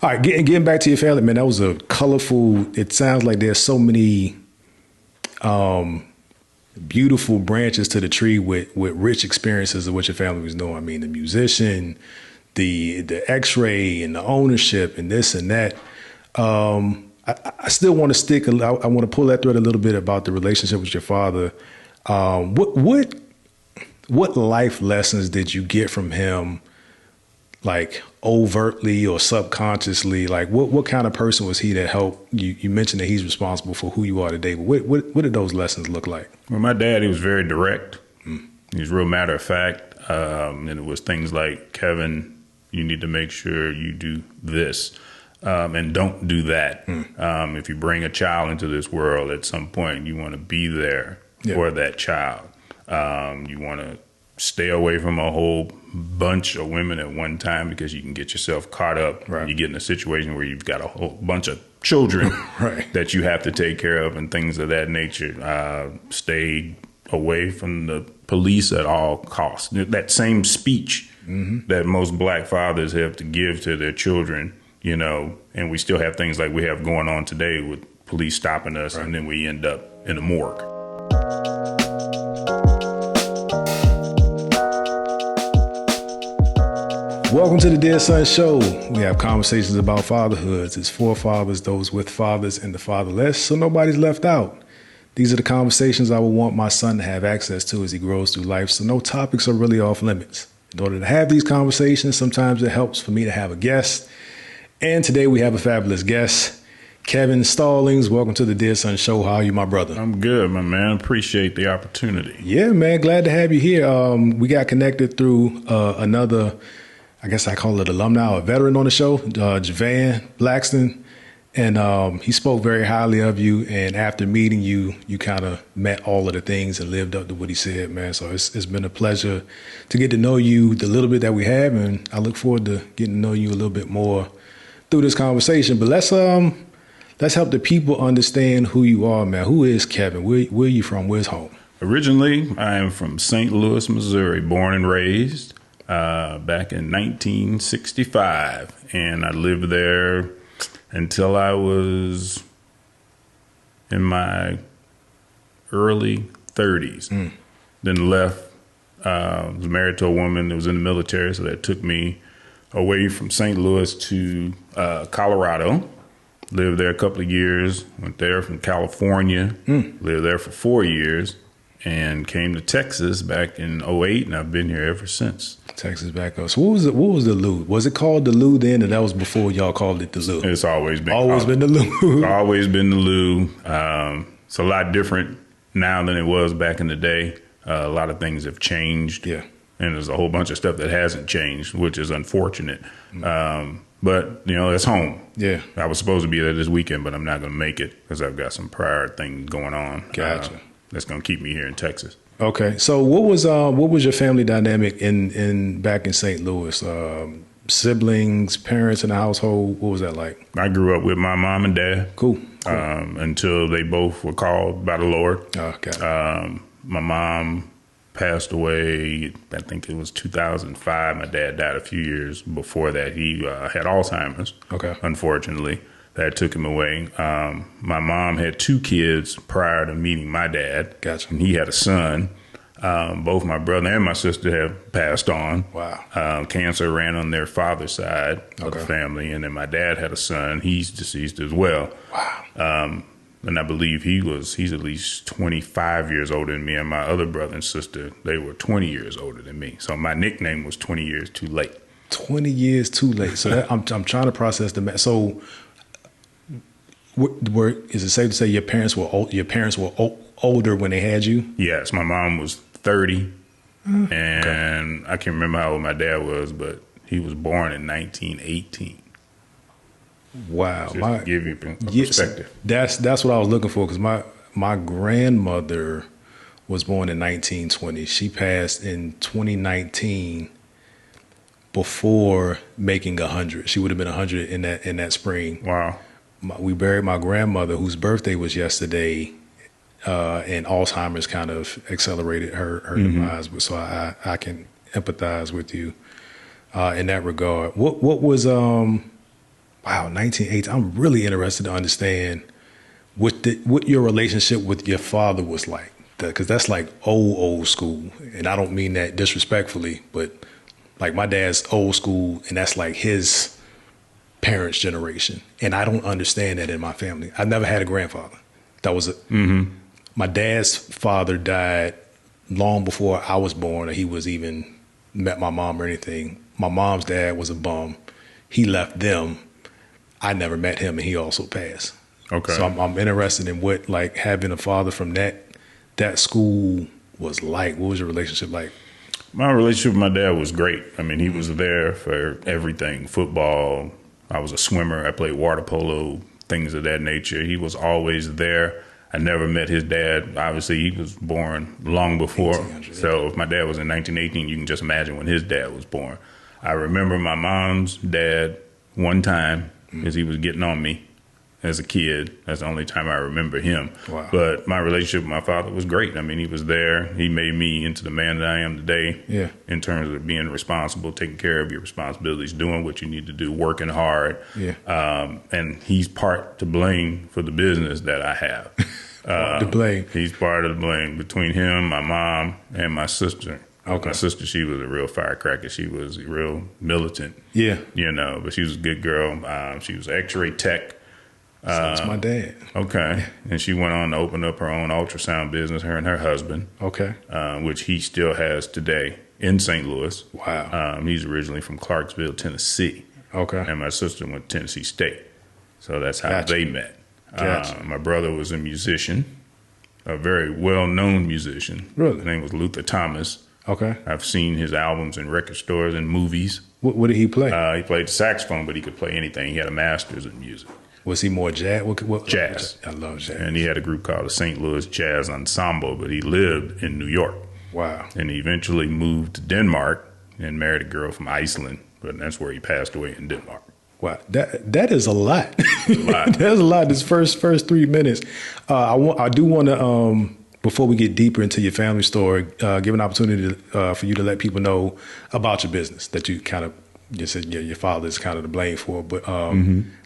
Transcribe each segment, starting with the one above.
All right, getting back to your family, man, that was a colorful, it sounds like there's so many beautiful branches to the tree with rich experiences of what your family was doing. I mean, the musician, the x-ray and the ownership and this and that. I still want to stick, I want to pull that thread a little bit about the relationship with your father. What life lessons did you get from him, like overtly or subconsciously? Like what kind of person was he that helped you? You mentioned that he's responsible for who you are today, but what did those lessons look like? Well, my dad, he was very direct. He was real matter of fact. And it was things like, Kevin, you need to make sure you do this. And don't do that. If you bring a child into this world, at some point, you want to be there for that child. You want to stay away from a whole bunch of women at one time because you can get yourself caught up. Right. You get in a situation where you've got a whole bunch of children that you have to take care of and things of that nature. Stay away from the police at all costs. That same speech that most black fathers have to give to their children, you know, and we still have things like we have going on today with police stopping us, and then we end up in a morgue. Welcome to the Dear Son Show. We have conversations about fatherhoods. It's for fathers, those with fathers, and the fatherless, so nobody's left out. These are the conversations I would want my son to have access to as he grows through life, so no topics are really off limits. In order to have these conversations, sometimes it helps for me to have a guest. And today we have a fabulous guest, Kevin Stallings. Welcome to the Dear Son Show. How are you, my brother? I'm good, my man. Appreciate the opportunity. Yeah, man. Glad to have you here. We got connected through another, I guess I call it alumni, a veteran on the show, Javan Blackston. And he spoke very highly of you. And after meeting you, you kind of met all of the things and lived up to what he said, man. So it's been a pleasure to get to know you the little bit that we have. And I look forward to getting to know you a little bit more through this conversation. But let's help the people understand who you are, man. Who is Kevin? Where are you from? Where's home? Originally, I am from St. Louis, Missouri, born and raised back in 1965. And I lived there until I was in my early 30s. Then left. Was married to a woman that was in the military, so that took me away from St. Louis to Colorado. Lived there a couple of years. Went there from California. Lived there for 4 years. And came to Texas back in '08, and I've been here ever since. Texas back up. So what was the Lou? Was it called the Lou then, or that was before y'all called it the Lou? It's always been the Lou. Always been the Lou. It's a lot different now than it was back in the day. A lot of things have changed. Yeah. And there's a whole bunch of stuff that hasn't changed, which is unfortunate. But, you know, it's home. Yeah. I was supposed to be there this weekend, but I'm not going to make it because I've got some prior things going on. Gotcha. That's going to keep me here in Texas. Okay. So what was your family dynamic in back in St. Louis? Siblings, parents in the household, what was that like? I grew up with my mom and dad. Cool. Until they both were called by the Lord. Okay. My mom passed away, I think it was 2005. My dad died a few years before that. He had Alzheimer's, unfortunately. That took him away. My mom had 2 kids prior to meeting my dad. Gotcha. And he had a son. Both my brother and my sister have passed on. Wow. Cancer ran on their father's side of the family. And then my dad had a son. He's deceased as well. Wow. And I believe he's at least 25 years older than me. And my other brother and sister, they were 20 years older than me. So my nickname was 20 years too late. 20 years too late. So I'm trying to process the math. So is it safe to say your parents were older when they had you? Yes, my mom was 30, and I can't remember how old my dad was, but he was born in 1918. Wow, Just to give you perspective. That's what I was looking for, because my grandmother was born in 1920. She passed in 2019. Before making 100, she would have been 100 in that spring. Wow. We buried my grandmother, whose birthday was yesterday, and Alzheimer's kind of accelerated her demise. So I can empathize with you in that regard. What was Wow, 1980. I'm really interested to understand what your relationship with your father was like, because that's like old school, and I don't mean that disrespectfully, but like my dad's old school, and that's like his parents' generation, and I don't understand that in my family. I never had a grandfather. That was my dad's father died long before I was born, or he was even met my mom or anything. My mom's dad was a bum. He left them. I never met him, and he also passed. Okay. So I'm interested in what like having a father from that school was like. What was your relationship like? My relationship with my dad was great. I mean, he was there for everything. Football. I was a swimmer. I played water polo, things of that nature. He was always there. I never met his dad. Obviously, he was born long before. So if my dad was in 1918, you can just imagine when his dad was born. I remember my mom's dad one time as he was getting on me as a kid. That's the only time I remember him. Wow. But my relationship with my father was great. I mean, he was there. He made me into the man that I am today. Yeah. In terms of being responsible, taking care of your responsibilities, doing what you need to do, working hard. Yeah. And he's part to blame for the business that I have. To blame. He's part of the blame between him, my mom, and my sister. Okay. My sister, she was a real firecracker. She was real militant. Yeah. But she was a good girl. She was an X-ray tech. So that's my dad. Okay. And she went on to open up her own ultrasound business, her and her husband. Okay. Which he still has today in St. Louis. Wow. He's originally from Clarksville, Tennessee. Okay. And my sister went to Tennessee State. So that's how Gotcha. they met. Gotcha. My brother was a musician, a very well-known musician. Really? His name was Luther Thomas. Okay. I've seen his albums in record stores and movies. What did he play? He played the saxophone, but he could play anything. He had a master's in music. Was he more jazz? What Jazz. I love jazz. And he had a group called the St. Louis Jazz Ensemble, but he lived in New York. Wow. And he eventually moved to Denmark and married a girl from Iceland, but that's where he passed away, in Denmark. Wow, that is a lot. A lot. That's a lot. This first 3 minutes. I do want to before we get deeper into your family story, give an opportunity for you to let people know about your business that you kind of you said your father is kind of to blame for. But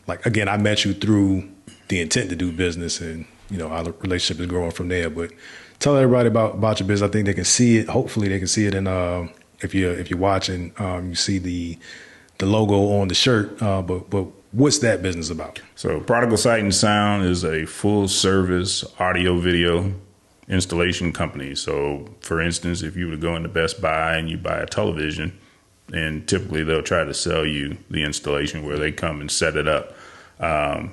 like again, I met you through the intent to do business, and our relationship is growing from there. But tell everybody about your business. I think they can see it. Hopefully, they can see it. And if you're watching, you see the logo on the shirt, but what's that business about? So Prodigal Sight and Sound is a full service audio video installation company. So for instance, if you were to go into Best Buy and you buy a television, and typically they'll try to sell you the installation where they come and set it up.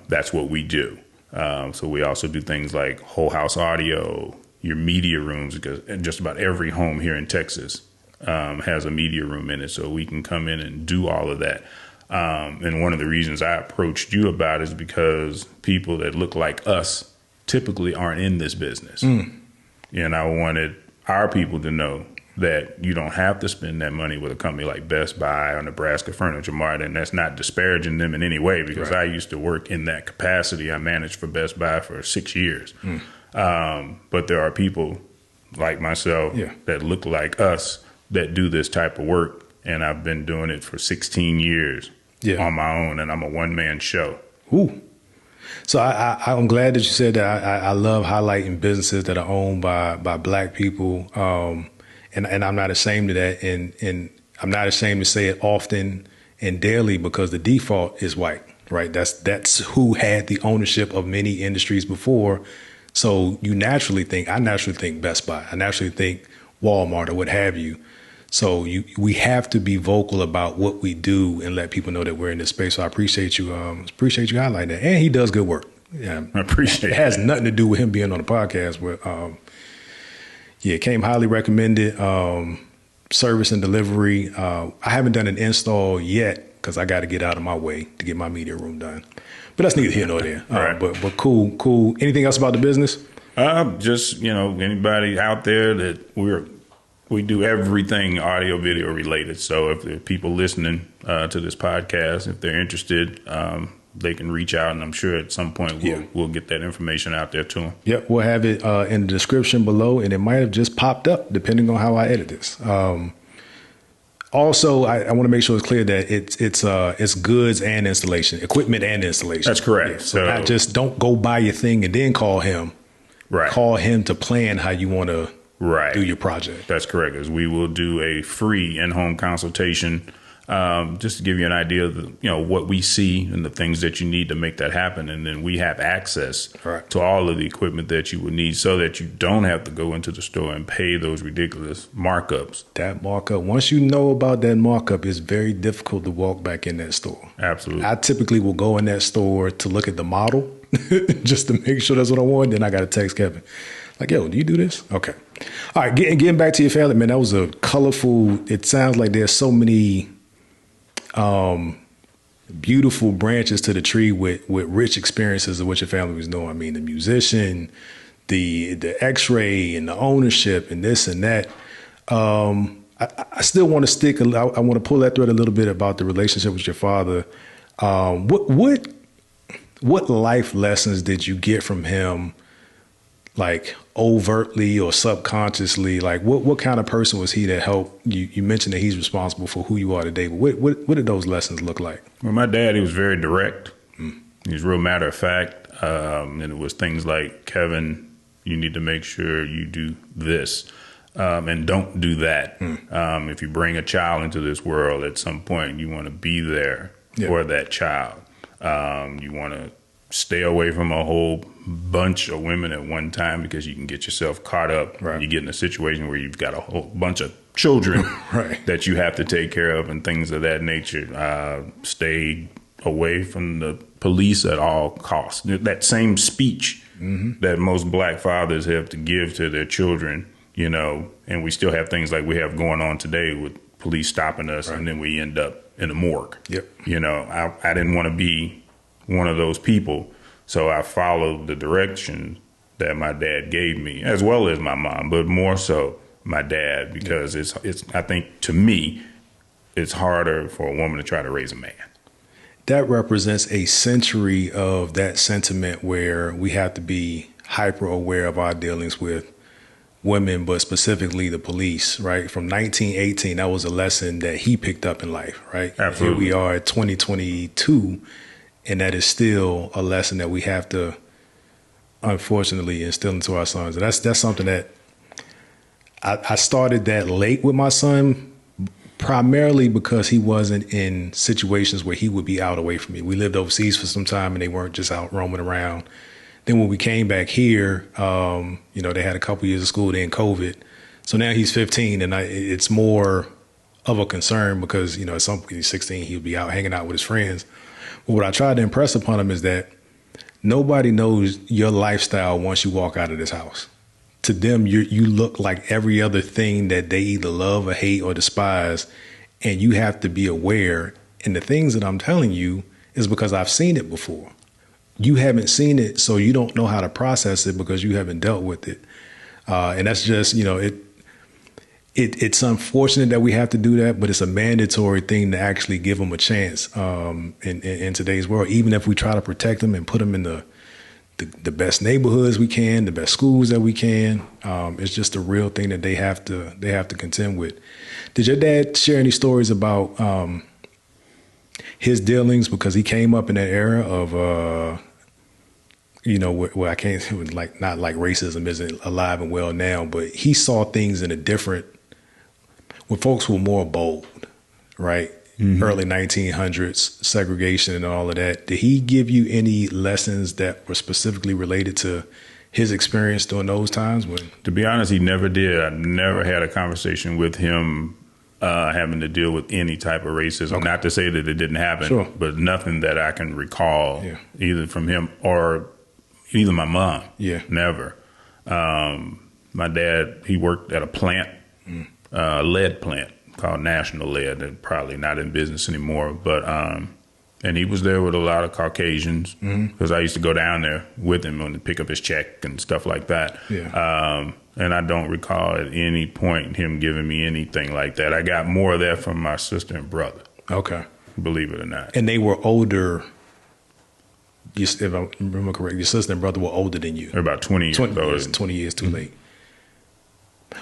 That's what we do. So we also do things like whole house audio, your media rooms, because just about every home here in Texas has a media room in it, so we can come in and do all of that. And one of the reasons I approached you about it is because people that look like us typically aren't in this business. And I wanted our people to know that you don't have to spend that money with a company like Best Buy or Nebraska Furniture Mart, and that's not disparaging them in any way, because I used to work in that capacity. I managed for Best Buy for 6 years. But there are people like myself that look like us that do this type of work, and I've been doing it for 16 years on my own, and I'm a one-man show. Ooh. So I'm glad that you said that. I love highlighting businesses that are owned by Black people, and I'm not ashamed of that, and I'm not ashamed to say it often and daily, because the default is white, right? That's who had the ownership of many industries before. So I naturally think Best Buy, I naturally think Walmart or what have you. So we have to be vocal about what we do and let people know that we're in this space. So I appreciate you highlighting that. And he does good work. Yeah, I appreciate it. It has nothing to do with him being on the podcast. But it came highly recommended. Service and delivery. I haven't done an install yet because I got to get out of my way to get my media room done. But that's neither here nor there. Right. But cool. Anything else about the business? Just anybody out there that we do everything audio video related. So if there are people listening to this podcast, if they're interested, they can reach out, and I'm sure at some point we'll get that information out there to them. Yep, we'll have it in the description below, and it might have just popped up depending on how I edit this. Also, I want to make sure it's clear that it's goods and installation, equipment and installation. That's correct. Yeah, so not just don't go buy your thing and then call him. Right. Call him to plan how you want to do your project. That's correct. As we will do a free in-home consultation, just to give you an idea of what we see and the things that you need to make that happen, and then we have access to all of the equipment that you would need, so that you don't have to go into the store and pay those ridiculous markups. That markup, once you know about that markup, it's very difficult to walk back in that store. Absolutely. I typically will go in that store to look at the model just to make sure that's what I want. Then I got to text Kevin. Like, yo, do you do this? Okay. All right. Getting back to your family, man, that was a colorful, it sounds like there's so many beautiful branches to the tree with rich experiences of what your family was doing. I mean, the musician, the x-ray and the ownership and this and that. I still want to stick, I want to pull that thread a little bit about the relationship with your father. What life lessons did you get from him, like overtly or subconsciously? Like what kind of person was he that helped you? You mentioned that he's responsible for who you are today, but what did those lessons look like? Well, my dad, he was very direct. He was real matter of fact. And it was things like, Kevin, you need to make sure you do this. And don't do that. If you bring a child into this world, at some point, you want to be there for that child. You want to stay away from a whole bunch of women at one time, because you can get yourself caught up. Right. You get in a situation where you've got a whole bunch of children that you have to take care of and things of that nature. Stay away from the police at all costs. That same speech that most black fathers have to give to their children, and we still have things like we have going on today with police stopping us, and then we end up in a morgue. Yep. I didn't want to be one of those people, so I followed the direction that my dad gave me, as well as my mom, but more so my dad, because it's I think, to me, it's harder for a woman to try to raise a man. That represents a century of that sentiment, where we have to be hyper aware of our dealings with women, but specifically the police, right? From 1918, that was a lesson that he picked up in life, right? Absolutely. Here we are at 2022, and that is still a lesson that we have to, unfortunately, instill into our sons. And that's something that I started that late with my son, primarily because he wasn't in situations where he would be out away from me. We lived overseas for some time, and they weren't just out roaming around. Then when we came back here, they had a couple years of school, then COVID. So now he's 15, and it's more of a concern because, at some point he's 16, he'll be out hanging out with his friends. But what I tried to impress upon him is that nobody knows your lifestyle once you walk out of this house. To them, you look like every other thing that they either love or hate or despise, and you have to be aware. And the things that I'm telling you is because I've seen it before. You haven't seen it, so you don't know how to process it because you haven't dealt with it. And that's just, it's unfortunate that we have to do that, but it's a mandatory thing to actually give them a chance in today's world. Even if we try to protect them and put them in the best neighborhoods we can, the best schools that we can, it's just a real thing that they have to contend with. Did your dad share any stories about his dealings, because he came up in that era of, where I can't, it was like, not like racism isn't alive and well now, but he saw things in a different, when folks were more bold, right? Early 1900s, segregation and all of that. Did he give you any lessons that were specifically related to his experience during those times? To be honest, he never did. I never had a conversation with him having to deal with any type of racism. Okay. Not to say that it didn't happen, but nothing that I can recall, either from him or either my mom. Never. My dad, he worked at a plant, lead plant called National Lead. They're probably not in business anymore, but and he was there with a lot of Caucasians, because I used to go down there with him to pick up his check and stuff like that. And I don't recall at any point him giving me anything like that. I got more of that from my sister and brother. Okay. Believe it or not. And they were older. If I remember correctly, your sister and brother were older than you. They're about 20 years older. 20 years too late.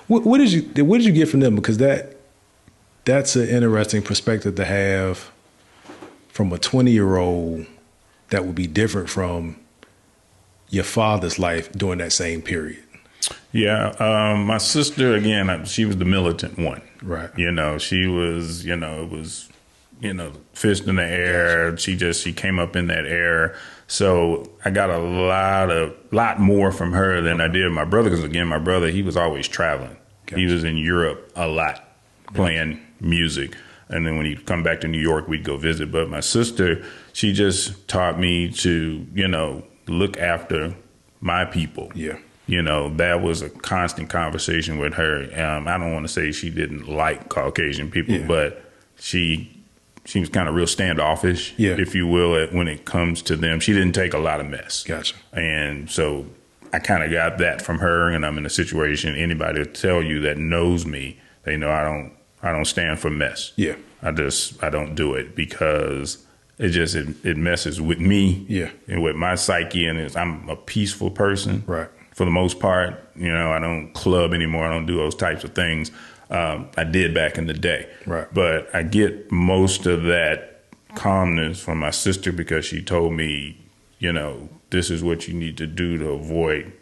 What did you get from them? Because that, That's an interesting perspective to have from a 20-year-old that would be different from your father's life during that same period. Yeah. My sister, again, she was the militant one. Right. She was, it was, fist in the air. Gotcha. She came up in that era. So I got a lot more from her than I did my brother. Because again, my brother, he was always traveling. Gotcha. He was in Europe a lot playing music. And then when he'd come back to New York, we'd go visit. But my sister, she just taught me to, look after my people. Yeah. That was a constant conversation with her. I don't want to say she didn't like Caucasian people, but she was kind of real standoffish, if you will, when it comes to them. She didn't take a lot of mess. Gotcha. And so I kind of got that from her, and I'm in a situation, anybody will tell you that knows me, they know I don't stand for mess. Yeah. I don't do it because it messes with me and with my psyche, and I'm a peaceful person. Right. For the most part, I don't club anymore. I don't do those types of things. I did back in the day. Right. But I get most of that calmness from my sister because she told me, this is what you need to do to avoid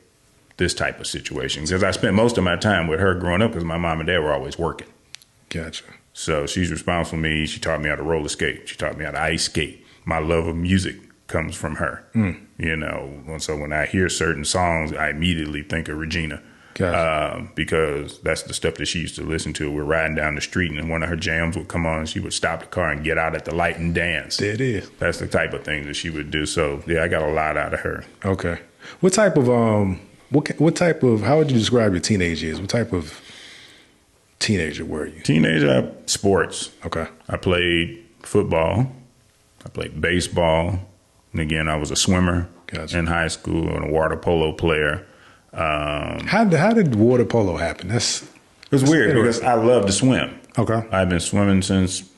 this type of situation. Because I spent most of my time with her growing up because my mom and dad were always working. Gotcha. So she's responsible for me. She taught me how to roller skate. She taught me how to ice skate. My love of music comes from her. So when I hear certain songs, I immediately think of Regina. Gotcha. Because that's the stuff that she used to listen to. We're riding down the street and one of her jams would come on and she would stop the car and get out at the light and dance. There it is. That's the type of thing that she would do. So yeah, I got a lot out of her. Okay. What type of how would you describe your teenage years? What type of teenager were you? Teenager, sports. Okay. I played football. I played baseball. And again, I was a swimmer in high school and a water polo player. How did water polo happen? It was weird because I love to swim. Okay. I've been swimming since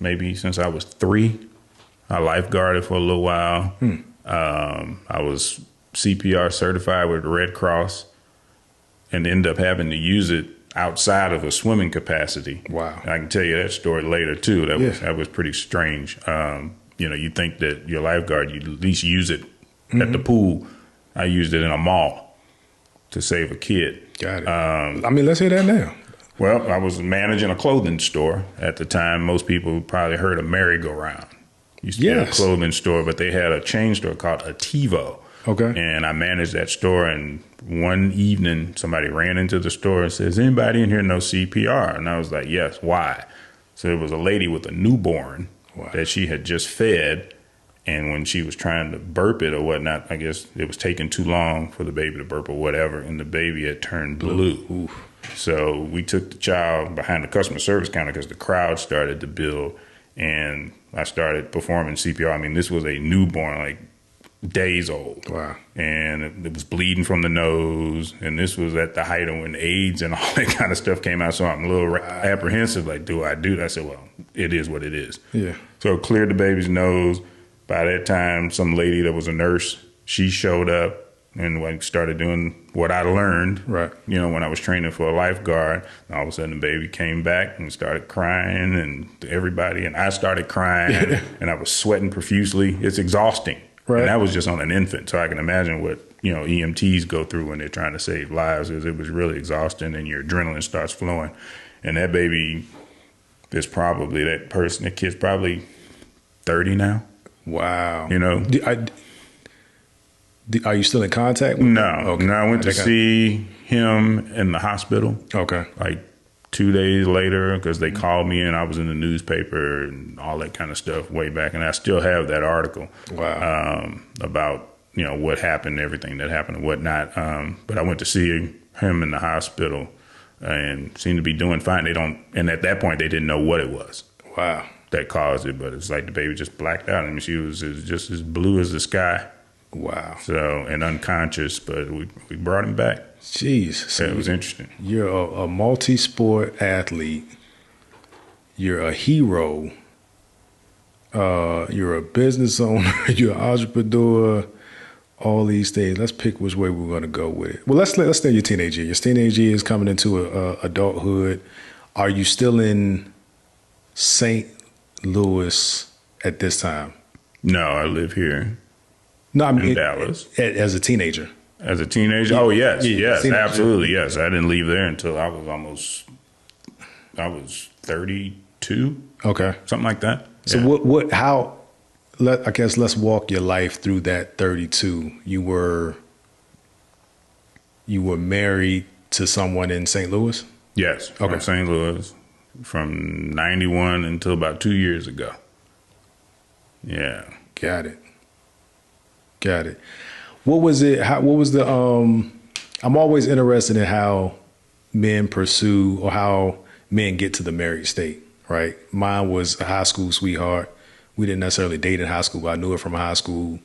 I was 3. I lifeguarded for a little while. I was CPR certified with the Red Cross and ended up having to use it outside of a swimming capacity. Wow. I can tell you that story later too. That was pretty strange. You think that your lifeguard, you'd at least use it at the pool. I used it in a mall to save a kid. Got it. Let's hear that now. Well, I was managing a clothing store at the time. Most people probably heard of Merry-Go-Round. Used to be a clothing store, but they had a chain store called Ativo. Okay. And I managed that store, and one evening somebody ran into the store and says, "Anybody in here know CPR?" And I was like, "Yes, why?" So it was a lady with a newborn that she had just fed, and when she was trying to burp it or whatnot, I guess it was taking too long for the baby to burp or whatever, and the baby had turned blue. Ooh. So we took the child behind the customer service counter because the crowd started to build, and I started performing CPR. This was a newborn, like days old. Wow. And it was bleeding from the nose, and this was at the height of when AIDS and all that kind of stuff came out, so I'm a little apprehensive, like, do I do that? I said, well, it is what it is. Yeah. So cleared the baby's nose. By that time, some lady that was a nurse, she showed up and started doing what I learned, when I was training for a lifeguard. And all of a sudden, the baby came back and started crying, and everybody, and I started crying, and I was sweating profusely. It's exhausting. Right. And that was just on an infant. So I can imagine what, EMTs go through when they're trying to save lives. It was really exhausting, and your adrenaline starts flowing. And that baby is probably that kid's probably 30 now. Wow. Are you still in contact with him? No. Okay. No, I went to see him in the hospital. Okay. Like 2 days later, because they called me and I was in the newspaper and all that kind of stuff way back. And I still have that article. Wow. About, what happened, everything that happened and whatnot. But I went to see him in the hospital and seemed to be doing fine. And at that point, they didn't know what it was. Wow. That caused it, but it's like the baby just blacked out. She was just as blue as the sky. Wow. So, and unconscious, but we brought him back. Jeez. So it was interesting. You're a multi-sport athlete. You're a hero. You're a business owner. You're an entrepreneur. All these things. Let's pick which way we're going to go with it. Well, let's stay your teenage years. Your teenage years coming into adulthood. Are you still in St. Louis at this time? No, I live here No, I mean in Dallas. as a teenager. As a teenager? Oh, yes, Yeah, yes, teenager. absolutely, yes. I didn't leave there until I was 32, Okay. something like that. So Yeah. I guess let's walk your life through that 32. You were married to someone in St. Louis? Yes, Okay. from St. Louis, from 91 until about 2 years ago. Yeah. Got it. What was it? What was the, I'm always interested in how men pursue or how men get to the married state, right? Mine was a high school sweetheart. We didn't necessarily date in high school, but I knew her from high school.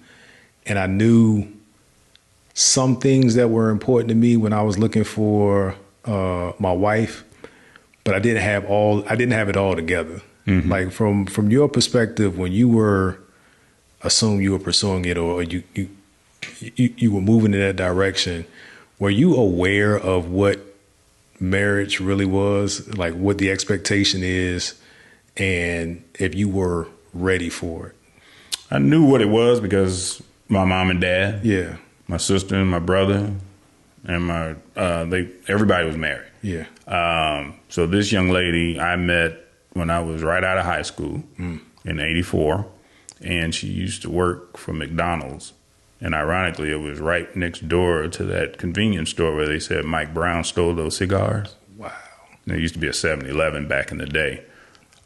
And I knew some things that were important to me when I was looking for my wife, but I didn't have it all together. Mm-hmm. Like from your perspective, when you were assume you were pursuing it or you were moving in that direction, were you aware of what marriage really was, like what the expectation is, and if you were ready for it? I knew what it was because my mom and dad, Yeah. my sister and my brother, and everybody was married. Yeah. So this young lady I met when I was right out of high school in '84, and she used to work for McDonald's. And ironically, it was right next door to that convenience store where they said Mike Brown stole those cigars. Wow. There used to be a 7-Eleven back in the day.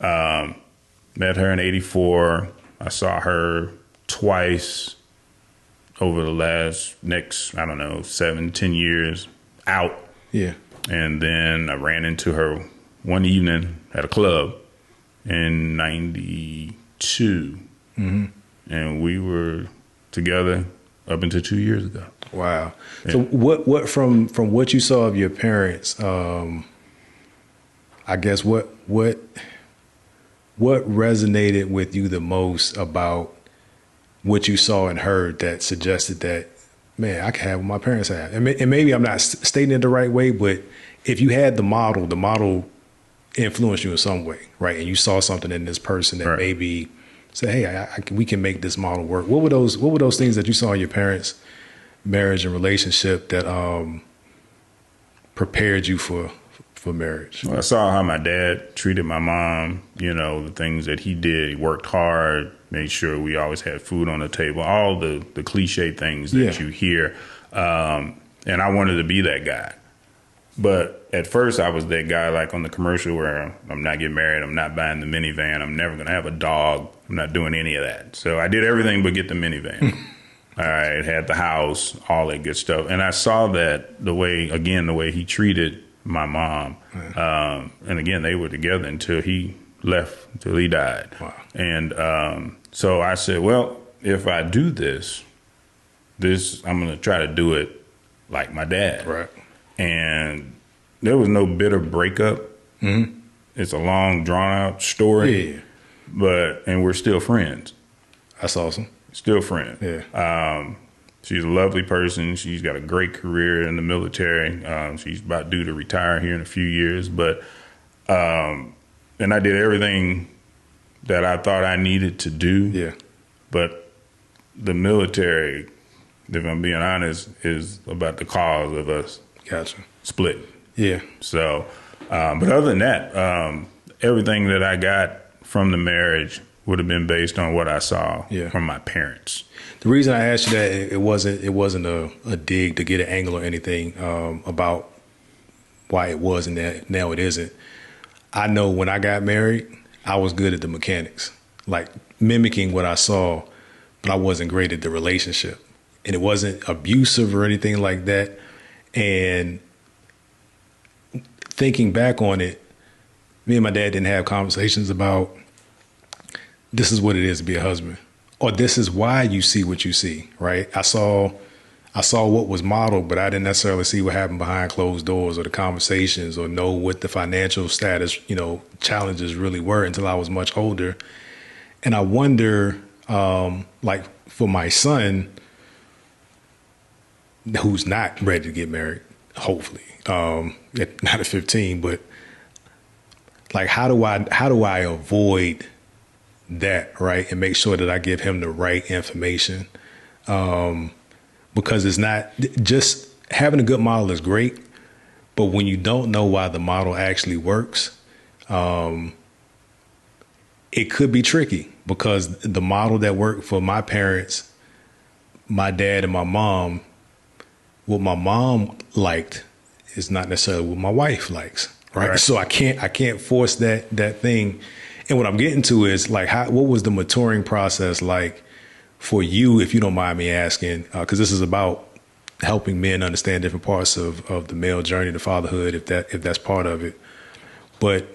Met her in '84. I saw her twice over the next, I don't know, 7-10 years out. Yeah. And then I ran into her one evening at a club in '92. Mm-hmm. And we were together up until 2 years ago. Wow. Yeah. So what from what you saw of your parents, I guess what resonated with you the most about what you saw and heard that suggested that, man, I can have what my parents have? And maybe I'm not stating it the right way, but if you had the model influenced you in some way, right? And you saw something in this person that maybe say, hey, we can make this model work. What were those things that you saw in your parents' marriage and relationship that prepared you for marriage? Well, I saw how my dad treated my mom, the things that he did. He worked hard, made sure we always had food on the table, all the cliche things that you hear. And I wanted to be that guy. But at first I was that guy like on the commercial where I'm not getting married, I'm not buying the minivan, I'm never going to have a dog, I'm not doing any of that. So I did everything but get the minivan. All right, had the house, all that good stuff. And I saw that the way he treated my mom. And again, they were together until he left, until he died. Wow. And so I said, well, if I do this, I'm going to try to do it like my dad. Right. And there was no bitter breakup. Mm-hmm. It's a long, drawn-out story. Yeah. And we're still friends. That's awesome. Still friends. Yeah. She's a lovely person. She's got a great career in the military. She's about due to retire here in a few years. But and I did everything that I thought I needed to do. Yeah. But the military, if I'm being honest, is about the cause of us split. Yeah. So, but other than that, everything that I got from the marriage would have been based on what I saw from my parents. The reason I asked you that, it wasn't a dig to get an angle or anything about why it was and that now it isn't. I know when I got married, I was good at the mechanics, like mimicking what I saw, but I wasn't great at the relationship. And it wasn't abusive or anything like that. And thinking back on it, me and my dad didn't have conversations about this is what it is to be a husband, or this is why you see what you see, right? I saw what was modeled, but I didn't necessarily see what happened behind closed doors or the conversations or know what the financial status, challenges really were until I was much older. And I wonder, like for my son, who's not ready to get married, hopefully, not at 15, but like, how do I avoid that, right? And make sure that I give him the right information. Because it's not just having a good model is great, but when you don't know why the model actually works, it could be tricky, because the model that worked for my parents, my dad and my mom, what my mom liked is not necessarily what my wife likes, right? So I can't force that thing. And what I'm getting to is like, what was the maturing process like for you, if you don't mind me asking, because this is about helping men understand different parts of the male journey to fatherhood, if that's part of it. But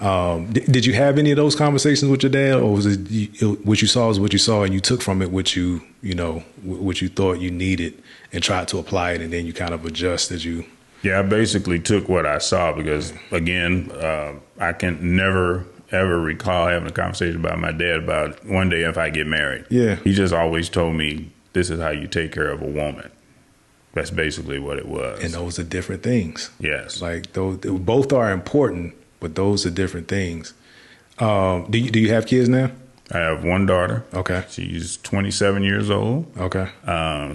did you have any of those conversations with your dad, or was it what you saw is what you saw, and you took from it what you thought you needed and tried to apply it, and then you kind of adjust as you? Yeah, I basically took what I saw because, again, I can never, ever recall having a conversation about my dad about one day if I get married. Yeah. He just always told me, this is how you take care of a woman. That's basically what it was. And those are different things. Yes. Like, those, both are important, but those are different things. Do you have kids now? I have one daughter. Okay. She's 27 years old. Okay.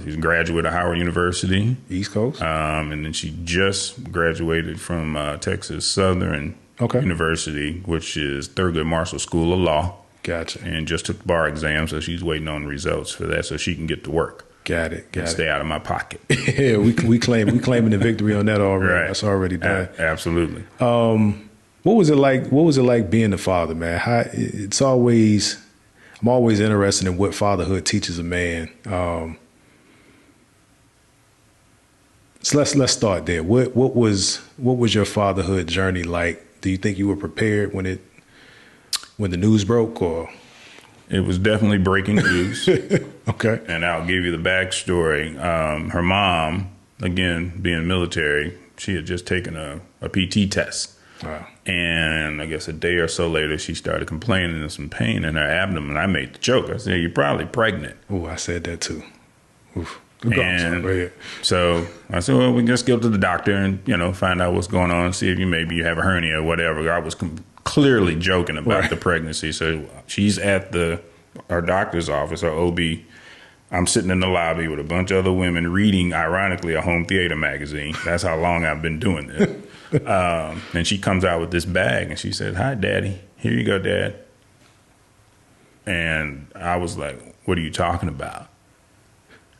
She's a graduate of Howard University. East Coast. And then she just graduated from Texas Southern University, which is Thurgood Marshall School of Law. Gotcha. And just took the bar exam, so she's waiting on results for that so she can get to work. Got it. Stay out of my pocket. Yeah, we claiming the victory on that already. Right. That's already done. Absolutely. What was it like? What was it like being a father, man? I'm always interested in what fatherhood teaches a man. So let's start there. What was your fatherhood journey like? Do you think you were prepared when the news broke, or? It was definitely breaking news. Okay. And I'll give you the backstory. Her mom, again, being military, she had just taken a PT test. Wow. And I guess a day or so later, she started complaining of some pain in her abdomen. I made the joke. I said, "You're probably pregnant." Oh, I said that too. Oof. And so I said, "Well, we can just go to the doctor and, find out what's going on, see if you have a hernia or whatever." I was clearly joking about the pregnancy. So she's at our doctor's office, our OB. I'm sitting in the lobby with a bunch of other women reading, ironically, a home theater magazine. That's how long I've been doing this. And she comes out with this bag and she said, "Hi, Daddy. Here you go, Dad." And I was like, "What are you talking about?"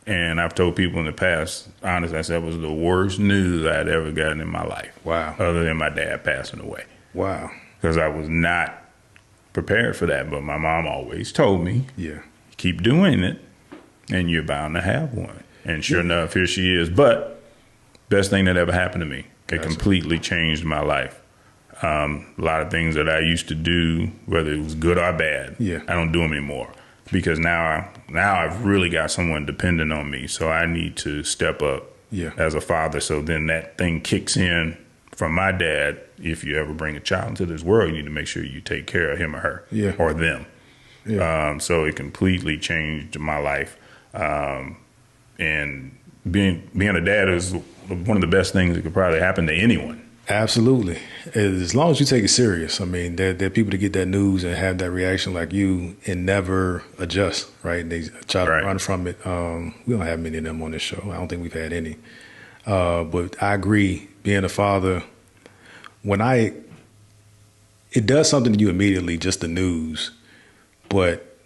And I've told people in the past, honestly, I said it was the worst news I'd ever gotten in my life. Wow. Other than my dad passing away. Wow. Because I was not prepared for that. But my mom always told me, yeah, keep doing it and you're bound to have one. And sure enough, here she is. But best thing that ever happened to me. It completely changed my life. A lot of things that I used to do, whether it was good or bad, I don't do them anymore. Because now I've really got someone dependent on me. So I need to step up as a father. So then that thing kicks in from my dad. If you ever bring a child into this world, you need to make sure you take care of him or her or them. Yeah. So it completely changed my life. And being a dad is one of the best things that could probably happen to anyone. Absolutely. As long as you take it serious. I mean, there are people that get that news and have that reaction like you and never adjust, right? And they try to run from it. We don't have many of them on this show. I don't think we've had any. But I agree, being a father, it does something to you immediately, just the news. But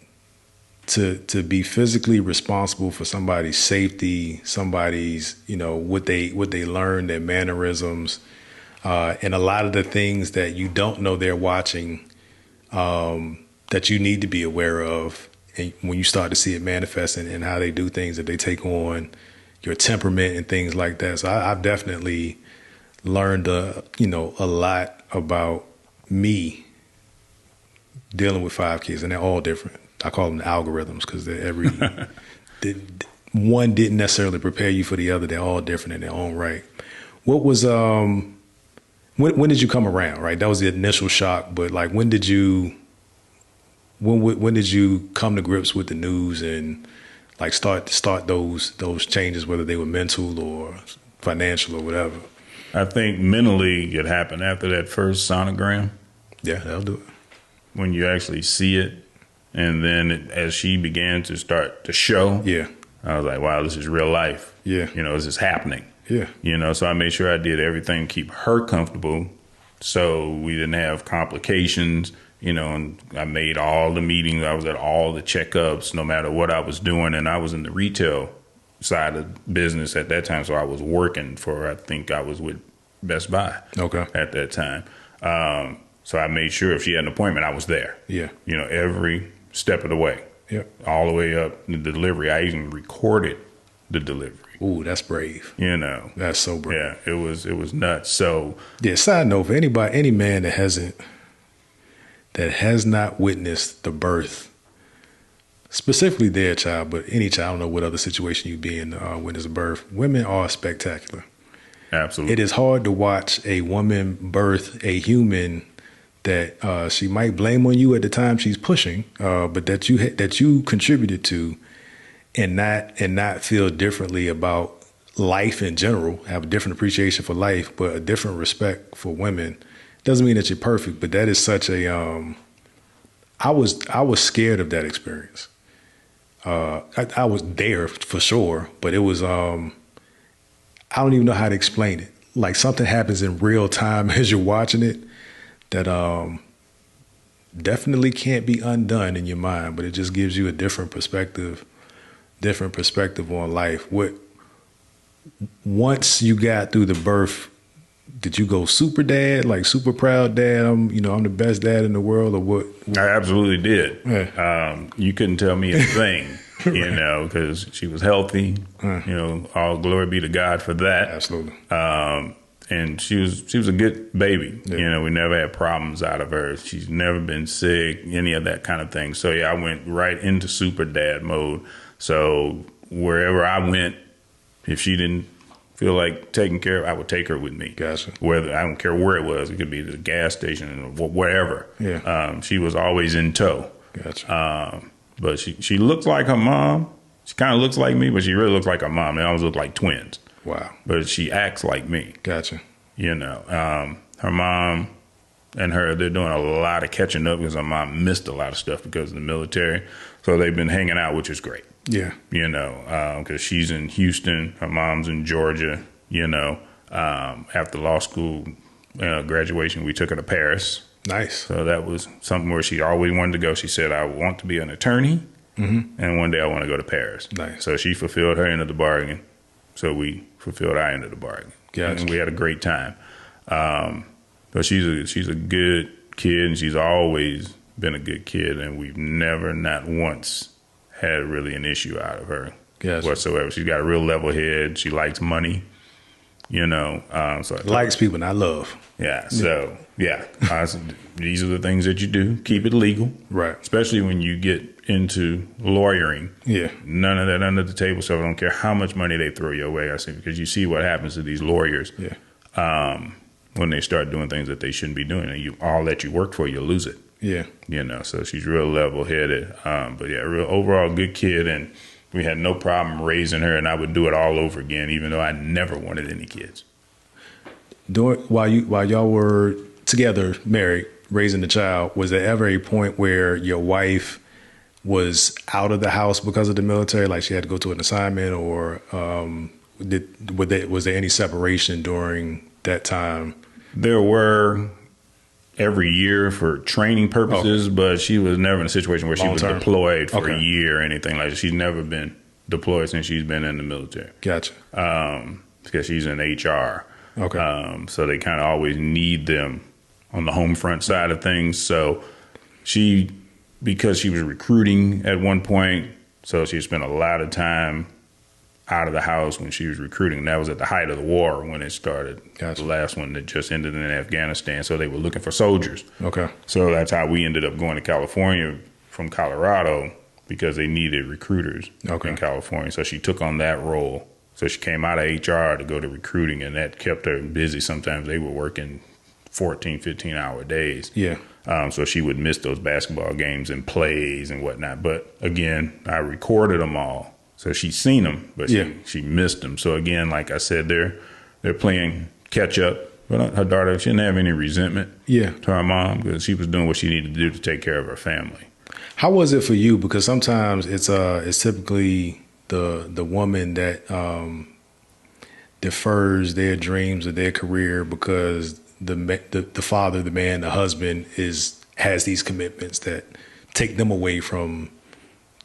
to be physically responsible for somebody's safety, somebody's, what they learn, their mannerisms, and a lot of the things that you don't know they're watching, that you need to be aware of. And when you start to see it manifest in how they do things, that they take on your temperament and things like that. So I've definitely learned, a lot about me dealing with 5 kids, and they're all different. I call them the algorithms because one didn't necessarily prepare you for the other. They're all different in their own right. What was when did you come around? Right, that was the initial shock. But like, when did you come to grips with the news and like start those changes, whether they were mental or financial or whatever? I think mentally it happened after that first sonogram. Yeah, that'll do it. When you actually see it, and then as she began to start to show, Yeah. I was like, wow, this is real life. Yeah. This is happening. Yeah. So I made sure I did everything to keep her comfortable so we didn't have complications, and I made all the meetings. I was at all the checkups, no matter what I was doing. And I was in the retail side of business at that time. So I was working I think I was with Best Buy at that time. So I made sure if she had an appointment, I was there. Yeah. Every step of the way. Yep. All the way up the delivery. I even recorded the delivery. Ooh, that's brave. That's so brave. Yeah, it was nuts. So yeah. Side note for any man that has not witnessed the birth, specifically their child, but any child, I don't know what other situation you'd be in, witness a birth. Women are spectacular. Absolutely. It is hard to watch a woman birth a human that she might blame on you at the time she's pushing, but that you contributed to, and not feel differently about life in general. Have a different appreciation for life, but a different respect for women. Doesn't mean that you're perfect, but that is such a. I was scared of that experience. I was there for sure, but it was. I don't even know how to explain it. Like something happens in real time as you're watching it that definitely can't be undone in your mind, but it just gives you a different perspective on life. Once you got through the birth, did you go super dad, like super proud dad? I'm the best dad in the world, or what? I absolutely did. Yeah. You couldn't tell me a thing, because she was healthy. All glory be to God for that. Absolutely. And she was a good baby. Yeah. We never had problems out of her. She's never been sick, any of that kind of thing. So yeah, I went right into super dad mode. So wherever I went, if she didn't feel like taking care of, I would take her with me. Gotcha. Whether I don't care where it was, it could be the gas station or wherever. Yeah. She was always in tow. Gotcha. But she looks like her mom. She kind of looks like me, but she really looks like her mom. They always look like twins. Wow. But she acts like me. Gotcha. Her mom and her, they're doing a lot of catching up because her mom missed a lot of stuff because of the military. So they've been hanging out, which is great. Yeah. Because she's in Houston, her mom's in Georgia. After law school graduation, we took her to Paris. Nice. So that was something where she always wanted to go. She said, I want to be an attorney, and one day I want to go to Paris. Nice. So she fulfilled her end of the bargain. So we fulfilled our end of the bargain. Gotcha. And we had a great time. But she's a good kid, and she's always been a good kid, and we've never, not once, had really an issue out of her whatsoever. She's got a real level head. She likes money, So likes people, not love. Yeah. So these are the things that you do. Keep it legal, right? Especially when you get into lawyering. Yeah. None of that under the table. So I don't care how much money they throw your way. I say because you see what happens to these lawyers. Yeah. When they start doing things that they shouldn't be doing, and all that you work for, you lose it. Yeah. So she's real level headed. But yeah, real overall good kid, and we had no problem raising her, and I would do it all over again, even though I never wanted any kids. While y'all were together, married, raising the child, was there ever a point where your wife was out of the house because of the military, like she had to go to an assignment, or was there any separation during that time? There were every year for training purposes, but she was never in a situation where she was deployed for a year or anything like that. She's never been deployed since she's been in the military. Gotcha. Because she's in HR. Okay. So they kind of always need them on the home front side of things. So because she was recruiting at one point, so she spent a lot of time out of the house when she was recruiting. That was at the height of the war when it started. Gotcha. The last one that just ended in Afghanistan. So they were looking for soldiers. Okay. So that's how we ended up going to California from Colorado, because they needed recruiters in California. So she took on that role. So she came out of HR to go to recruiting, and that kept her busy. Sometimes they were working 14, 15-hour days. Yeah. So she would miss those basketball games and plays and whatnot. But again, I recorded them all. So she's seen them, but she missed them. So again, like I said, they're playing catch up. But her daughter, she didn't have any resentment Yeah. to her mom because she was doing what she needed to do to take care of her family. How was it for you? Because sometimes it's typically the woman that defers their dreams or their career because the father, the man, the husband has these commitments that take them away from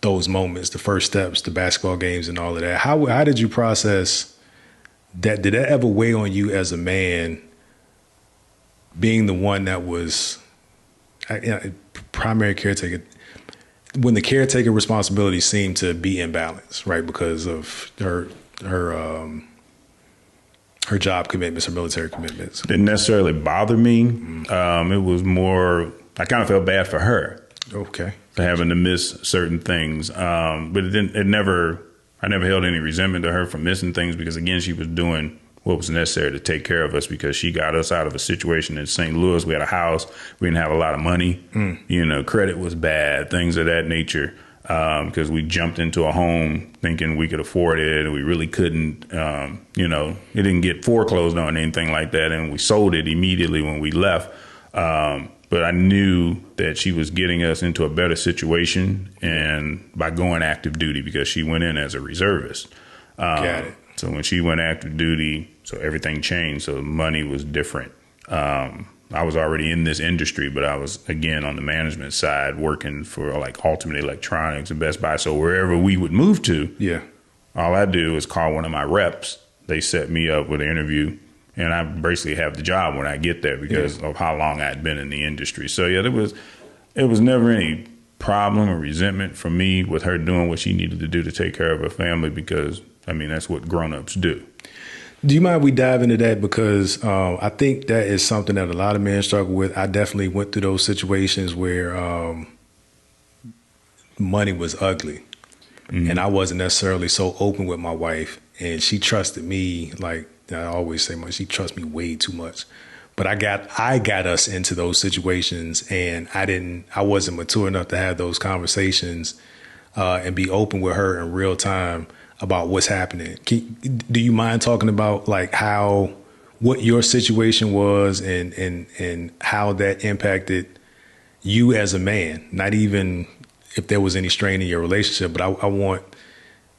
those moments, the first steps, the basketball games, and all of that. How did you process that? Did that ever weigh on you as a man, being the one that was primary caretaker? When the caretaker responsibility seemed to be imbalanced, right, because of her job commitments, her military commitments. Didn't necessarily bother me. It was more, I kind of felt bad for her. Okay. For having to miss certain things. But I never held any resentment to her for missing things because, again, she was doing what was necessary to take care of us because she got us out of a situation in St. Louis. We had a house. We didn't have a lot of money. Credit was bad, things of that nature. Because we jumped into a home thinking we could afford it, and we really couldn't. It didn't get foreclosed on, anything like that, and we sold it immediately when we left. But I knew that she was getting us into a better situation, and by going active duty, because she went in as a reservist. Got it. So when she went active duty, so everything changed. So the money was different. I was already in this industry, but I was, again, on the management side working for like Ultimate Electronics and Best Buy. So wherever we would move to, all I do is call one of my reps. They set me up with an interview, and I basically have the job when I get there because of how long I'd been in the industry. So it was never any problem or resentment for me with her doing what she needed to do to take care of her family because, that's what grown-ups do. Do you mind we dive into that? Because I think that is something that a lot of men struggle with. I definitely went through those situations where money was ugly. And I wasn't necessarily so open with my wife. And she trusted me, like I always say, she trusts me way too much. But I got us into those situations, and I wasn't mature enough to have those conversations and be open with her in real time about what's happening. Do you mind talking about like what your situation was and how that impacted you as a man? Not even if there was any strain in your relationship, but I want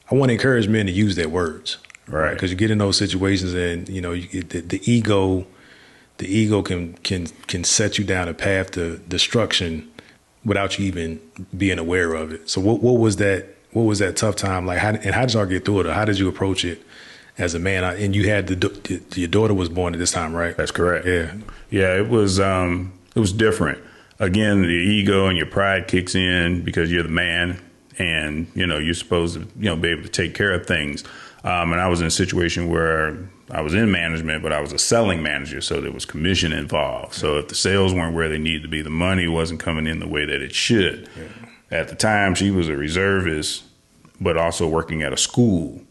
to encourage men to use their words, right? Because you get in those situations, and the ego can set you down a path to destruction without you even being aware of it. So what was that? What was that tough time like? How did y'all get through it? Or how did you approach it as a man? And you had your daughter was born at this time, right? That's correct. Yeah. It was different. Again, the ego and your pride kicks in because you're the man, and you're supposed to be able to take care of things. And I was in a situation where I was in management, but I was a selling manager, so there was commission involved. So if the sales weren't where they needed to be, the money wasn't coming in the way that it should. Yeah. At the time, she was a reservist, but also working at a school,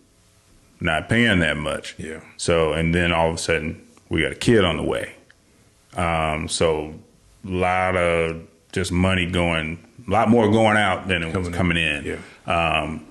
not paying that much. Yeah. So, and then all of a sudden, we got a kid on the way. So a lot of just money a lot more going out than it was coming in. Yeah.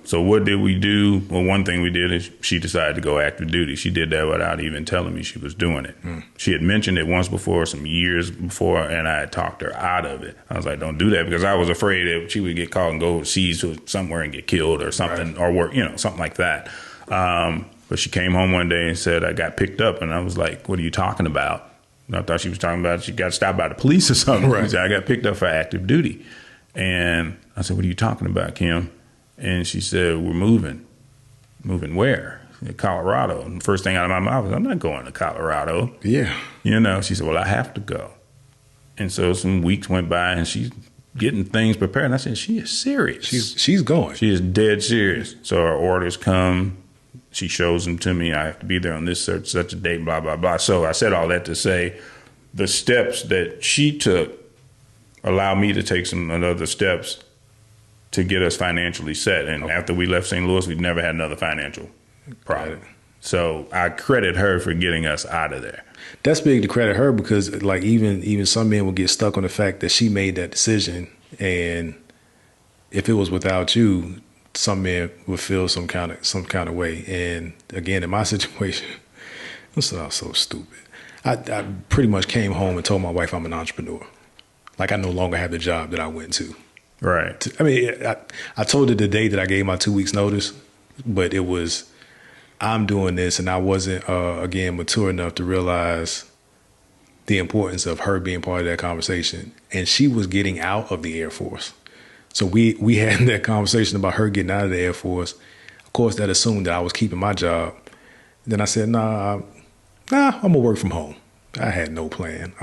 So what did we do? Well, one thing we did is she decided to go active duty. She did that without even telling me she was doing it. She had mentioned it once before, some years before, and I had talked her out of it. I was like, don't do that, because I was afraid that she would get caught and go overseas or somewhere and get killed or something, or work, something like that. But she came home one day and said, I got picked up. And I was like, what are you talking about? And I thought she was talking about she got stopped by the police or something. Right. She said, I got picked up for active duty. And I said, what are you talking about, Kim? And she said, we're moving. Moving where? Colorado. And the first thing out of my mouth was, I'm not going to Colorado. Yeah. She said, well, I have to go. And so some weeks went by, and she's getting things prepared. And I said, she is serious. She's going. She is dead serious. So our orders come. She shows them to me. I have to be there on this such a date, blah, blah, blah. So I said all that to say the steps that she took allowed me to take some other steps to get us financially set. And after we left St. Louis, we've never had another financial problem. So I credit her for getting us out of there. That's big to credit her, because like even some men will get stuck on the fact that she made that decision, and if it was without you, some men would feel some kind of way. And again, in my situation, this sounds so stupid. I pretty much came home and told my wife I'm an entrepreneur. Like I no longer have the job that I went to. Right. I mean, I told her the day that I gave my 2 weeks notice, but it was, I'm doing this, and I wasn't, again, mature enough to realize the importance of her being part of that conversation. And she was getting out of the Air Force. So we had that conversation about her getting out of the Air Force. Of course, that assumed that I was keeping my job. Then I said, nah, I'm gonna work from home. I had no plan.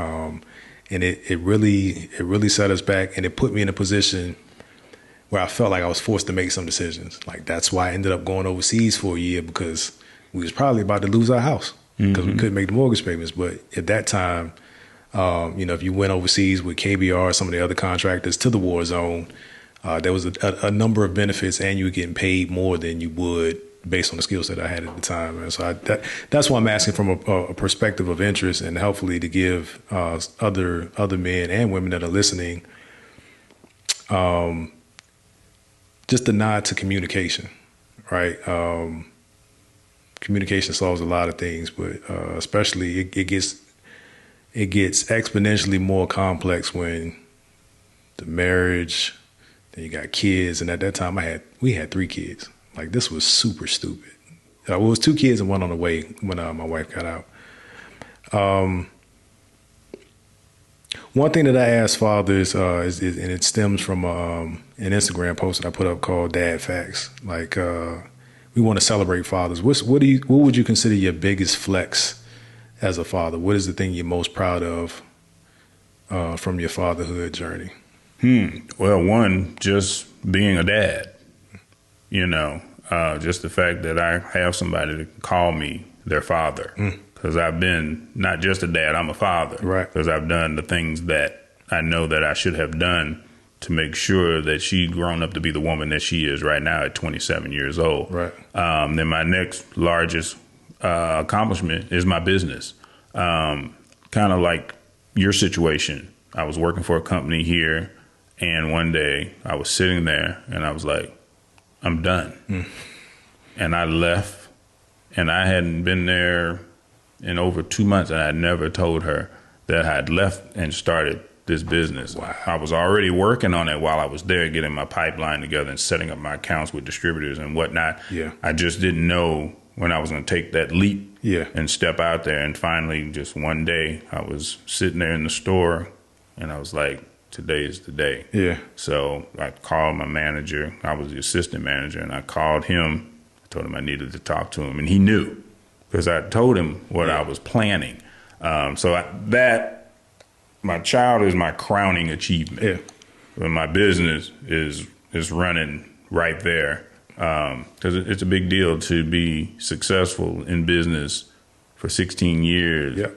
And it really set us back, and it put me in a position where I felt like I was forced to make some decisions. Like that's why I ended up going overseas for a year, because we was probably about to lose our house because we couldn't make the mortgage payments. But at that time, if you went overseas with KBR, some of the other contractors to the war zone, there was a number of benefits, and you were getting paid more than you would based on the skill set I had at the time. And so that's why I'm asking from a perspective of interest, and hopefully to give other men and women that are listening just a nod to communication, right? Communication solves a lot of things, but especially it gets exponentially more complex when the marriage, then you got kids, and at that time we had 3 kids. Like this was super stupid. It was 2 kids and 1 on the way when my wife got out. One thing that I ask fathers is, and it stems from an Instagram post that I put up called Dad Facts. Like we want to celebrate fathers. What would you consider your biggest flex as a father? What is the thing you're most proud of from your fatherhood journey? Well, one, just being a dad. Just the fact that I have somebody to call me their father, because I've been not just a dad, I'm a father. Right. Because I've done the things that I know that I should have done to make sure that she's grown up to be the woman that she is right now at 27 years old. Right. Then my next largest accomplishment is my business. Kind of like your situation. I was working for a company here, and one day I was sitting there and I was like, I'm done. And I left, and I hadn't been there in over 2 months, and I never told her that I had left and started this business. Wow. I was already working on it while I was there, getting my pipeline together and setting up my accounts with distributors and whatnot. Yeah. I just didn't know when I was going to take that leap and step out there. And finally, just one day, I was sitting there in the store, and I was like, today is the day. Yeah. So I called my manager. I was the assistant manager, and I called him. I told him I needed to talk to him, and he knew because I told him what I was planning. My child is my crowning achievement. Yeah. But my business is running right there, because it's a big deal to be successful in business for 16 years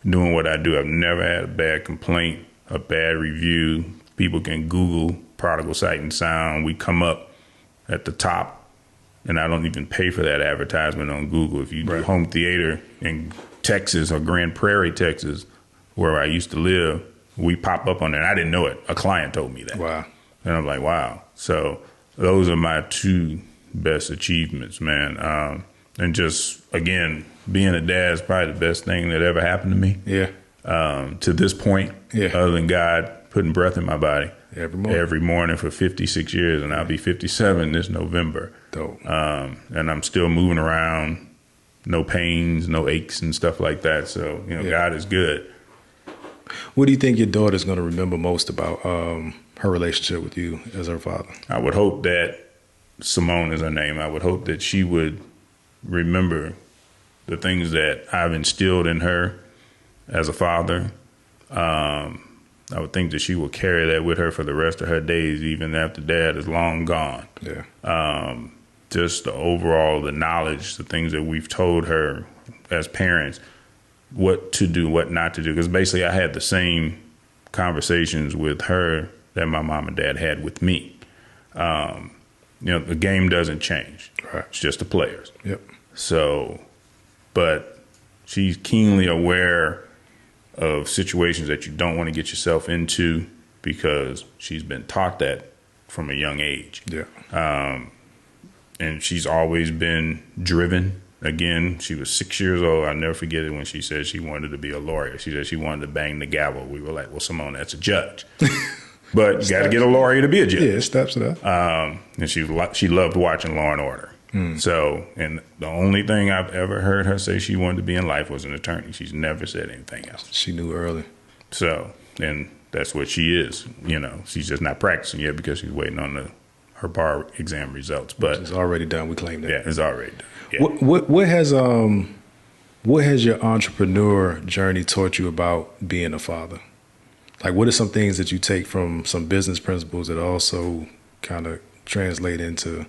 doing what I do. I've never had a bad complaint, a bad review. People can Google Prodigal Sight and Sound. We come up at the top, and I don't even pay for that advertisement on Google. If you do home theater in Texas or Grand Prairie, Texas, where I used to live, we pop up on there. I didn't know it. A client told me that. Wow. And I'm like, wow. So those are my 2 best achievements, man. And just, again, being a dad is probably the best thing that ever happened to me. Yeah. To this point, other than God putting breath in my body every morning for 56 years, and I'll be 57 this November. Dope. And I'm still moving around, no pains, no aches and stuff like that. So, God is good. What do you think your daughter's going to remember most about her relationship with you as her father? I would hope that Simone is her name. I would hope that she would remember the things that I've instilled in her as a father. I would think that she will carry that with her for the rest of her days, even after Dad is long gone. Yeah. Just the knowledge, the things that we've told her as parents, what to do, what not to do. Because basically I had the same conversations with her that my mom and dad had with me. The game doesn't change. Right. It's just the players. Yep. So, but she's keenly aware of situations that you don't want to get yourself into, because she's been taught that from a young age. Yeah. And she's always been driven again, she was 6 years old. I'll never forget it when she said she wanted to be a lawyer. She said she wanted to bang the gavel. We were like, well, Simone, that's a judge. But you got to get a lawyer to be a judge. Yeah, steps to that. And she loved watching Law and Order. So, and the only thing I've ever heard her say she wanted to be in life was an attorney. She's never said anything else. She knew early. So, and that's what she is. You know, she's just not practicing yet because she's waiting on her bar exam results. But it's already done. We claim that. Yeah, it's already done. Yeah. What has your entrepreneur journey taught you about being a father? Like, what are some things that you take from some business principles that also kind of translate into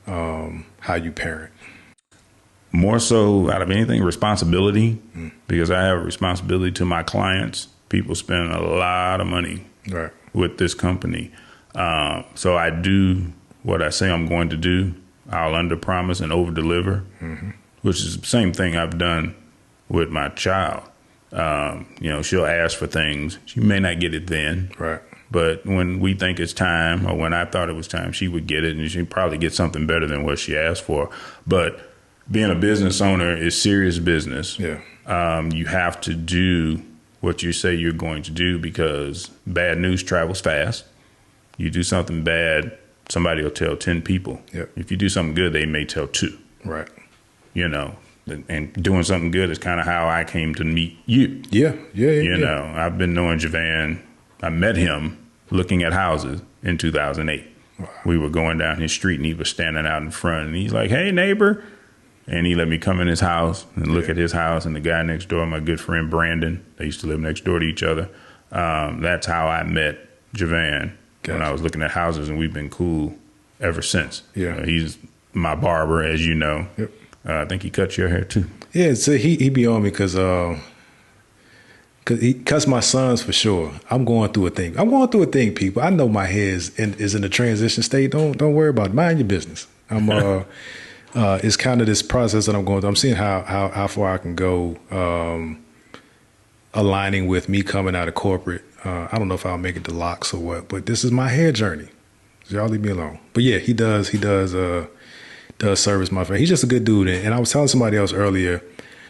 how you parent? More so out of anything, responsibility, because I have a responsibility to my clients. People spend a lot of money with this company. So I do what I say I'm going to do. I'll underpromise and overdeliver, which is the same thing I've done with my child. You know, she'll ask for things. She may not get it then. Right. But when we think it's time, or when I thought it was time, she would get it, and she'd probably get something better than what she asked for. But being a business owner is serious business. Yeah. You have to do what you say you're going to do because bad news travels fast. You do something bad, somebody will tell 10 people. Yep. If you do something good, they may tell 2. Right. You know, and doing something good is kind of how I came to meet you. Yeah. You know, I've been knowing Javan. I met him looking at houses in 2008. Wow. We were going down his street and he was standing out in front and he's like, hey, neighbor. And he let me come in his house and look at his house. And the guy next door, my good friend Brandon, they used to live next door to each other. That's how I met Javan when I was looking at houses, and we've been cool ever since. Yeah. He's my barber, as you know. Yep. I think he cuts your hair too. Yeah, so he be on me because he cuts my sons for sure. I'm going through a thing, people. I know my hair is in a transition state. Don't worry about it. Mind your business. I'm it's kind of this process that I'm going through. I'm seeing how far I can go, aligning with me coming out of corporate. I don't know if I'll make it to locks or what, but this is my hair journey. So y'all leave me alone. But yeah, he does service my family. He's just a good dude. And I was telling somebody else earlier,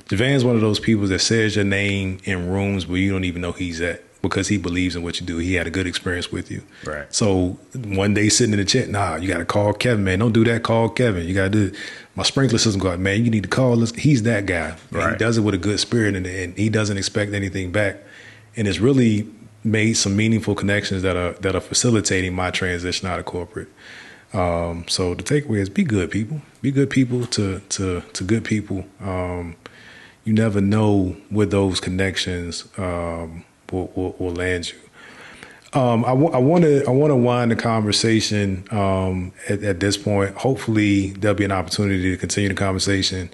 Javan's one of those people that says your name in rooms where you don't even know he's at because he believes in what you do. He had a good experience with you. Right. So one day sitting in the chat, you got to call Kevin, man. Don't do that. Call Kevin. You got to do it. My sprinkler system go out, man. You need to call us. He's that guy. Right. He does it with a good spirit and he doesn't expect anything back. And it's really made some meaningful connections that are facilitating my transition out of corporate. So the takeaway is be good people. Be good people to good people. You never know where those connections will land you. I want to wind the conversation at this point. Hopefully there'll be an opportunity to continue the conversation.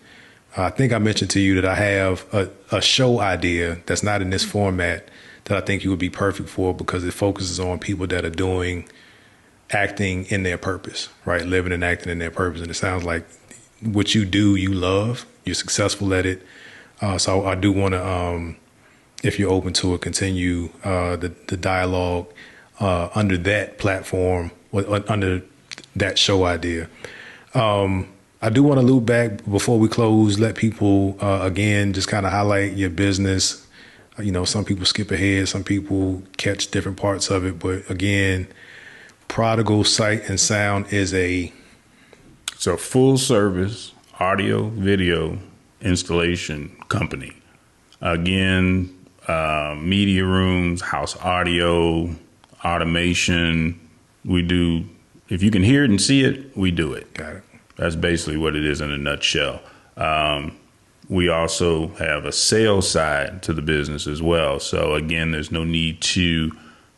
I think I mentioned to you that I have a show idea that's not in this format that I think you would be perfect for because it focuses on people that are acting in their purpose, right? Living and acting in their purpose. And it sounds like what you do, you love, you're successful at it. So I do want to, if you're open to it, continue the dialogue under that platform, under that show idea. I do want to loop back before we close, let people, again, just kind of highlight your business. You know, some people skip ahead, some people catch different parts of it. But again, Prodigal Sight and Sound is it's a full service audio video installation company. Again, media rooms, house audio, automation. We do, if you can hear it and see it, we do it. Got it. That's basically what it is in a nutshell. We also have a sales side to the business as well. So again, there's no need to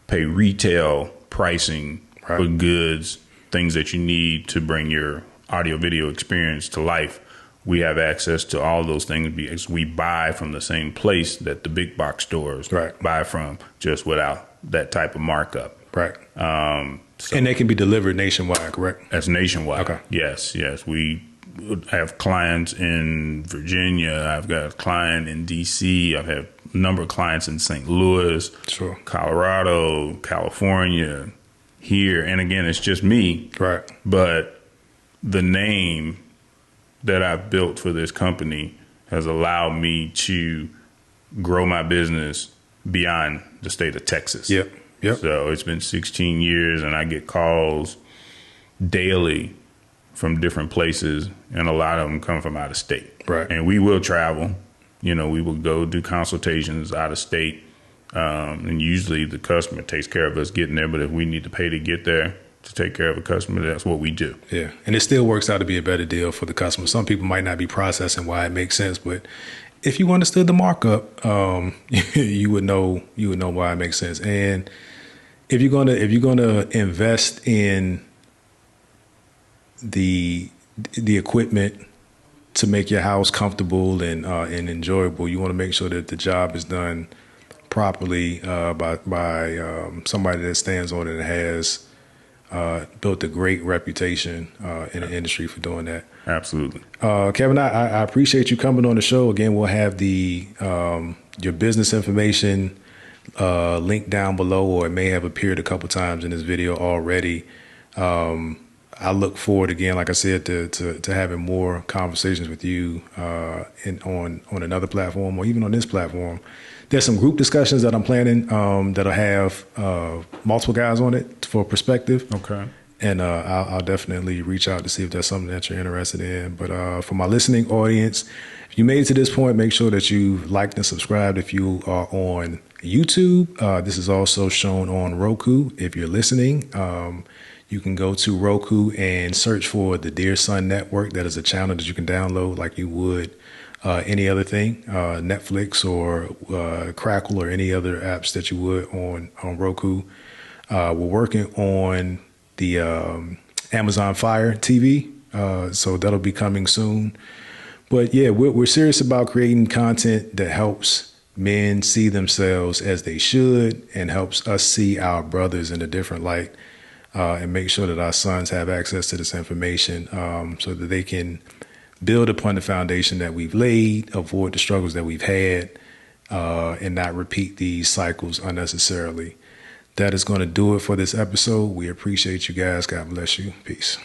pay retail pricing for goods, things that you need to bring your audio video experience to life. We have access to all those things because we buy from the same place that the big box stores buy from, just without that type of markup. Right. So and they can be delivered nationwide, correct? That's nationwide. Okay. Yes. We have clients in Virginia. I've got a client in D.C. I've had a number of clients in St. Louis, Colorado, California, here. And again, it's just me. Right. But the name that I've built for this company has allowed me to grow my business beyond the state of Texas. Yep. So it's been 16 years, and I get calls daily from different places, and a lot of them come from out of state. Right. And we will travel. We will go do consultations out of state. And usually the customer takes care of us getting there. But if we need to pay to get there to take care of a customer, that's what we do. Yeah. And it still works out to be a better deal for the customer. Some people might not be processing why it makes sense, but if you understood the markup, you would know why it makes sense. And if you're gonna invest in the equipment to make your house comfortable and enjoyable, you want to make sure that the job is done properly by somebody that stands on it and has built a great reputation in the industry for doing that. Absolutely. Kevin, I appreciate you coming on the show. Again, we'll have your business information linked down below, or it may have appeared a couple times in this video already. I look forward, again, like I said, to having more conversations with you on another platform, or even on this platform. There's some group discussions that I'm planning that'll have multiple guys on it for perspective. Okay. And I'll definitely reach out to see if that's something that you're interested in. But for my listening audience, if you made it to this point, make sure that you liked and subscribed if you are on YouTube. This is also shown on Roku. If you're listening, you can go to Roku and search for the Dear Son Network. That is a channel that you can download like you would any other thing, Netflix or Crackle or any other apps that you would on Roku. We're working on the Amazon Fire TV, so that'll be coming soon. But yeah, we're serious about creating content that helps men see themselves as they should and helps us see our brothers in a different light, and make sure that our sons have access to this information so that they can build upon the foundation that we've laid, avoid the struggles that we've had, and not repeat these cycles unnecessarily. That is going to do it for this episode. We appreciate you guys. God bless you. Peace.